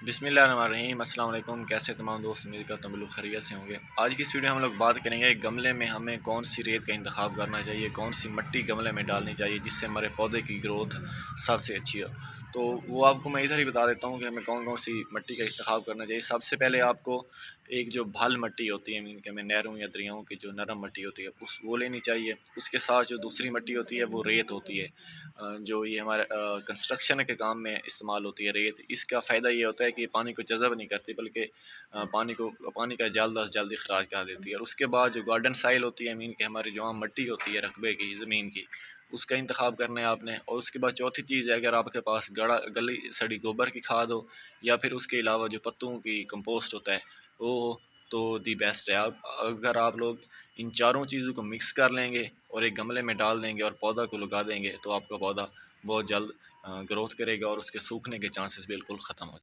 बिस्मिल्लाहिर्रहमानिर्रहीम। अस्सलाम वालेकुम। कैसे तमाम दोस्त, उम्मीद करता हूँ बिल्कुल खैरियत से होंगे। आज की इस वीडियो में हम लोग बात करेंगे गमले में हमें कौन सी रेत का इंतखाब करना चाहिए, कौन सी मिट्टी गमले में डालनी चाहिए जिससे हमारे पौधे की ग्रोथ सबसे अच्छी हो। तो वो आपको मैं इधर ही बता देता हूँ कि हमें कौन कौन सी मिट्टी का इंतखाब करना चाहिए। सबसे पहले आपको एक जो भल मिट्टी होती है, मीन के में नहरों या दरियाओं की जो नरम मिट्टी होती है वो लेनी चाहिए। उसके साथ जो दूसरी मिट्टी होती है वो रेत होती है, जो ये हमारे कंस्ट्रक्शन के काम में इस्तेमाल होती है रेत। इसका फ़ायदा ये होता है कि पानी को जज़ब नहीं करती, बल्कि पानी का जल्द अज़ जल्द अखराज कर देती है। और उसके बाद जो गार्डन साइल होती है, मीन कि हमारी जो आम मिट्टी होती है रकबे की ज़मीन की, उसका इंतखाब करना है आपने। और उसके बाद चौथी चीज़ है, अगर आपके पास गली सड़ी गोबर की खाद हो या फिर उसके अलावा जो पत्तों की कंपोस्ट होता है वो हो, तो दी बेस्ट है। आप अगर आप लोग इन चारों चीज़ों को मिक्स कर लेंगे और एक गमले में डाल देंगे और पौधा को लगा देंगे तो आपका पौधा बहुत जल्द ग्रोथ करेगा और उसके सूखने के चांसेस बिल्कुल ख़त्म हो जाएंगे।